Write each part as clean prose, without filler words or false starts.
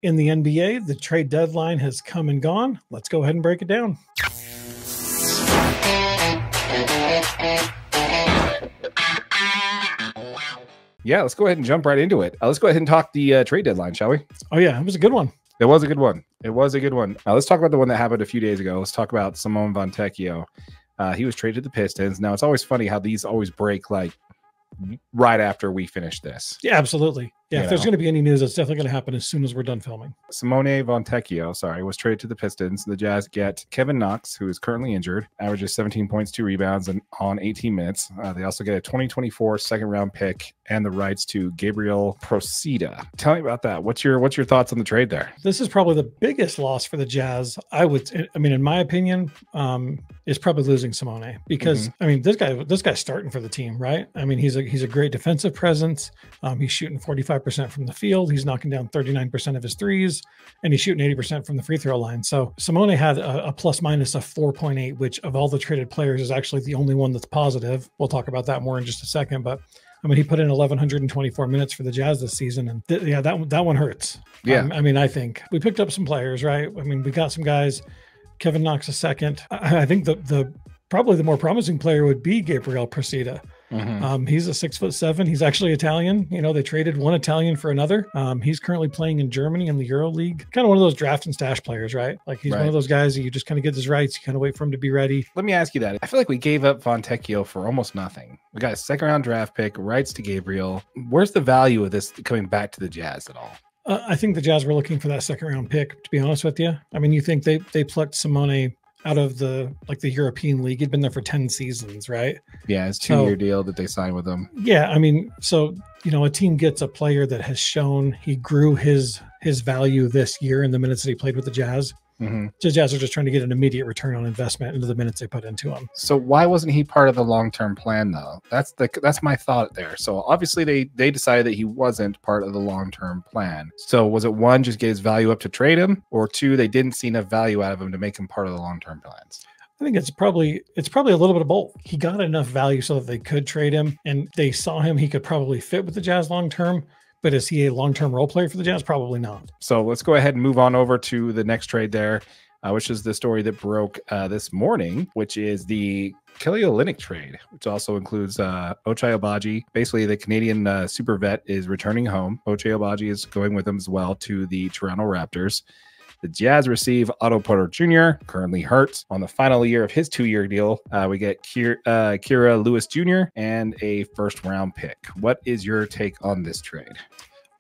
In the NBA, the trade deadline has come and gone. Let's go ahead and break it down. Yeah, let's go ahead and jump right into it. Let's go ahead and talk the trade deadline, shall we? Oh, yeah, it was a good one. It was a good one. It was a good one. Let's talk about the one that happened a few days ago. Let's talk about Simone Fontecchio. He was traded to the Pistons. Now, it's always funny how these always break like right after we finish this. Yeah, absolutely. Yeah, if there's going to be any news, it's definitely going to happen as soon as we're done filming. Simone Fontecchio, was traded to the Pistons. The Jazz get Kevin Knox, who is currently injured, averages 17 points, 2 rebounds, and on 18 minutes. They also get a 2024 second-round pick and the rights to Gabriel Procida. Tell me about that. What's your thoughts on the trade there? This is probably the biggest loss for the Jazz. In my opinion, is probably losing Simone because this guy's starting for the team, right? I mean, he's a great defensive presence. He's shooting 45% from the field. He's knocking down 39% of his threes, and he's shooting 80% from the free throw line. So Simone had a plus minus of 4.8, which of all the traded players is actually the only one that's positive. We'll talk about that more in just a second, but I mean, he put in 1,124 minutes for the Jazz this season, and that one hurts. Yeah. I think we picked up some players, right? I mean, we got some guys. Kevin Knox a second. I think the probably the more promising player would be Gabriel Procida. He's a 6'7". He's actually Italian. You know, they traded one Italian for another. He's currently playing in Germany in the Euro League. Kind of one of those draft and stash players, right? Like he's one of those guys that you just kind of get his rights. You kind of wait for him to be ready. Let me ask you that. I feel like we gave up Fontecchio for almost nothing. We got a second-round draft pick, rights to Gabriel. Where's the value of this coming back to the Jazz at all? I think the Jazz were looking for that second-round pick, to be honest with you. I mean, you think they plucked Simone out of the European League. He'd been there for 10 seasons, right? Yeah, it's a 2-year deal that they signed with him. Yeah, I mean, so, you know, a team gets a player that has shown he grew his value this year in the minutes that he played with the Jazz. The Jazz are just trying to get an immediate return on investment into the minutes they put into him. So why wasn't he part of the long-term plan, though? That's my thought there. So obviously they decided that he wasn't part of the long-term plan. So was it one, just get his value up to trade him, or two, they didn't see enough value out of him to make him part of the long-term plans? I think it's probably a little bit of both. He got enough value so that they could trade him, and they saw him. He could probably fit with the Jazz long-term. But is he a long-term role player for the Jazz? Probably not. So let's go ahead and move on over to the next trade there, which is the story that broke this morning, which is the Kelly Linic trade, which also includes Ochai Agbaji. Basically, the Canadian super vet is returning home. Ochai Agbaji is going with him as well to the Toronto Raptors. The Jazz receive Otto Porter Jr., currently hurt, on the final year of his 2-year deal. We get Kira Lewis Jr. and a first-round pick. What is your take on this trade?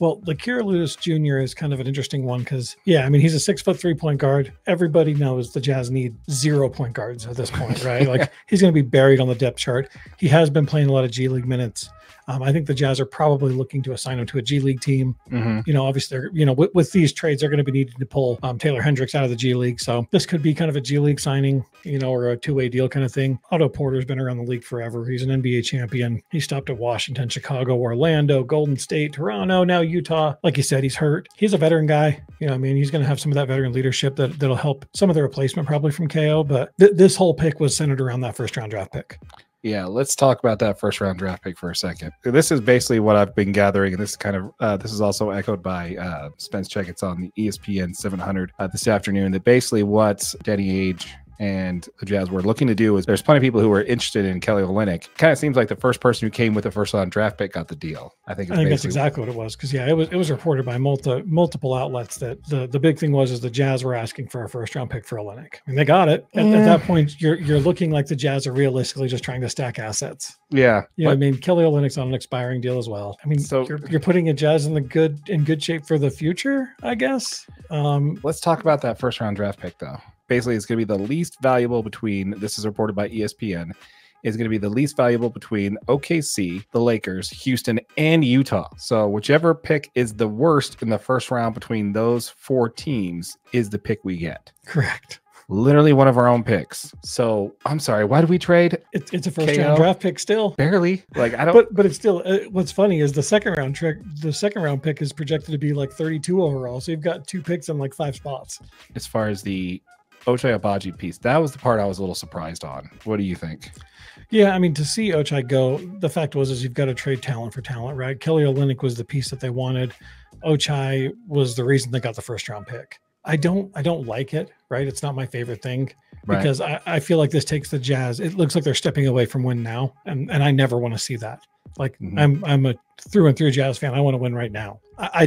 Well, the Kira Lewis Jr. is kind of an interesting one because, yeah, I mean, he's a 6'3" point guard. Everybody knows the Jazz need 0 point guards at this point, right? Like, he's going to be buried on the depth chart. He has been playing a lot of G League minutes. I think the Jazz are probably looking to assign him to a G League team. You know, obviously, with these trades, they're going to be needing to pull Taylor Hendricks out of the G League. So this could be kind of a G League signing, or a two-way deal kind of thing. Otto Porter's been around the league forever. He's an NBA champion. He stopped at Washington, Chicago, Orlando, Golden State, Toronto, now Utah. Like you said, he's hurt. He's a veteran guy. He's going to have some of that veteran leadership that'll help some of the replacement probably from KO. But this whole pick was centered around that first-round draft pick. Yeah, let's talk about that first-round draft pick for a second. This is basically what I've been gathering, and this is kind of this is also echoed by Spence Checkets on the ESPN 700 this afternoon. That basically what Danny Ainge and the Jazz were looking to do is there's plenty of people who were interested in Kelly Olynyk. Kind of seems like the first person who came with a first-round draft pick got the deal. I think that's exactly what it was. Because it was reported by multiple outlets that the big thing was the Jazz were asking for a first-round pick for Olynyk. I mean, they got it. At that point, you're looking like the Jazz are realistically just trying to stack assets. Yeah, Kelly Olynyk's on an expiring deal as well. I mean, so you're putting a Jazz in good shape for the future, I guess. Let's talk about that first-round draft pick though. Basically, it's going to be the least valuable between, this is reported by ESPN, is going to be the least valuable between OKC, the Lakers, Houston, and Utah. So whichever pick is the worst in the first round between those 4 teams is the pick we get. Correct. Literally one of our own picks. So I'm sorry, why did we trade? It's a first round draft pick still. Barely. Like I don't. But it's still. What's funny is the second round pick is projected to be like 32 overall. So you've got 2 picks in like 5 spots. As far as the Ochai Agbaji piece, that was the part I was a little surprised on. What do you think? Yeah, I mean, to see Ochai go, the fact is you've got to trade talent for talent, right? Kelly Olynyk was the piece that they wanted. Ochai was the reason they got the first round pick. I don't like it, right? It's not my favorite thing because I feel like this takes the Jazz. It looks like they're stepping away from win now. And I never want to see that. Like I'm a through and through Jazz fan. I want to win right now. I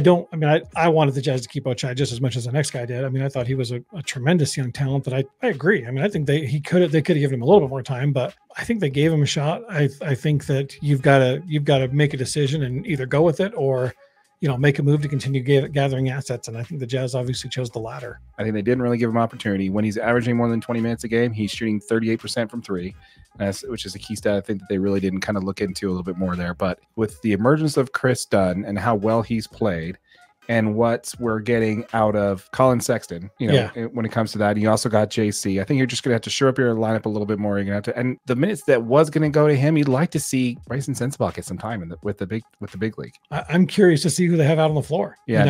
wanted the Jazz to keep Ochai just as much as the next guy did. I mean, I thought he was a tremendous young talent, but I agree. I mean, I think they could have given him a little bit more time, but I think they gave him a shot. I think that you've got to make a decision and either go with it or, make a move to continue gathering assets. And I think the Jazz obviously chose the latter. I think they didn't really give him opportunity. When he's averaging more than 20 minutes a game, he's shooting 38% from three, which is a key stat I think that they really didn't kind of look into a little bit more there. But with the emergence of Chris Dunn and how well he's played, and what we're getting out of Colin Sexton, when it comes to that. And you also got JC. I think you're just going to have to shore up your lineup a little bit more. You're going to have to, and the minutes that was going to go to him, you'd like to see Bryson Sensabaugh get some time with the big league. I'm curious to see who they have out on the floor. Yeah,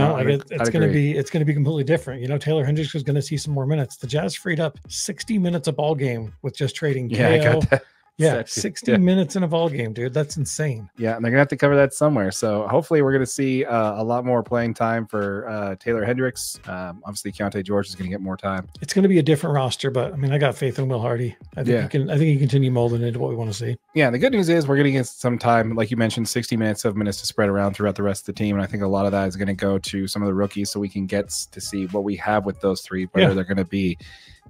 it's going to be completely different. Taylor Hendricks is going to see some more minutes. The Jazz freed up 60 minutes a ball game with just trading KO. I got that. Yeah, 60 minutes in a ball game, dude. That's insane. Yeah, and they're going to have to cover that somewhere. So hopefully we're going to see a lot more playing time for Taylor Hendricks. Obviously, Keontae George is going to get more time. It's going to be a different roster, but, I got faith in Will Hardy. I think he can continue molding into what we want to see. Yeah, the good news is we're going to get some time, like you mentioned, 60 minutes to spread around throughout the rest of the team. And I think a lot of that is going to go to some of the rookies so we can get to see what we have with those three, whether they're going to be.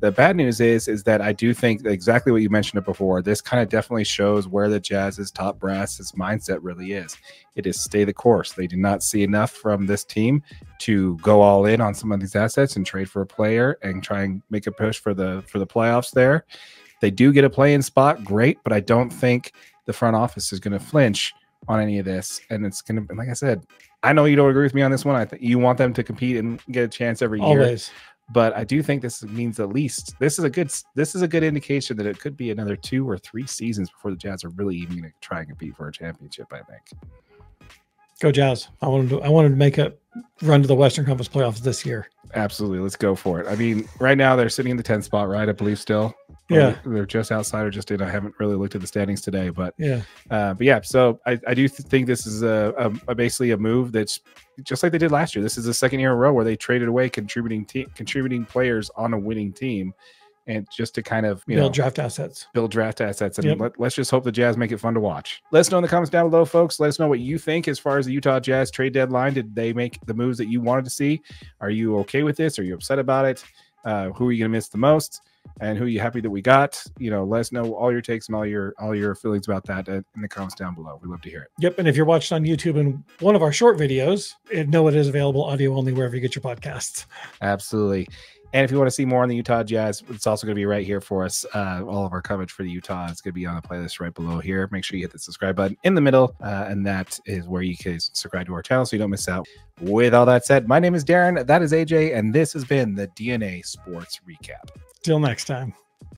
The bad news is that I do think that exactly what you mentioned it before. This kind of definitely shows where the Jazz's top brass's mindset really is. It is stay the course. They did not see enough from this team to go all in on some of these assets and trade for a player and try and make a push for the playoffs there. They do get a play-in spot, great, but I don't think the front office is going to flinch on any of this. And it's going to, like I said, I know you don't agree with me on this one. I think you want them to compete and get a chance every year. Always. But I do think this means at least this is a good indication that it could be another 2 or 3 seasons before the Jazz are really even going to try and compete for a championship, I think. Go Jazz. I wanted to make a run to the Western Conference playoffs this year. Absolutely. Let's go for it. Right now they're sitting in the 10th spot, right? I believe still. Yeah. They're just outside or just in. I haven't really looked at the standings today, but yeah. So I do think this is basically a move that's just like they did last year. This is the second year in a row where they traded away contributing players on a winning team. And just to kind of build draft assets. And let's just hope the Jazz make it fun to watch. Let us know in the comments down below, folks. Let us know what you think as far as the Utah Jazz trade deadline. Did they make the moves that you wanted to see? Are you okay with this? Are you upset about it? Who are you going to miss the most? And who are you happy that we got? Let us know all your takes and all your feelings about that in the comments down below. We'd love to hear it. Yep. And if you're watching on YouTube and one of our short videos, know it is available audio only wherever you get your podcasts. Absolutely. And if you want to see more on the Utah Jazz, it's also going to be right here for us. All of our coverage for the Utah is going to be on the playlist right below here. Make sure you hit the subscribe button in the middle, and that is where you can subscribe to our channel so you don't miss out. With all that said, my name is Darren, that is AJ, and this has been the DNA Sports Recap. Till next time.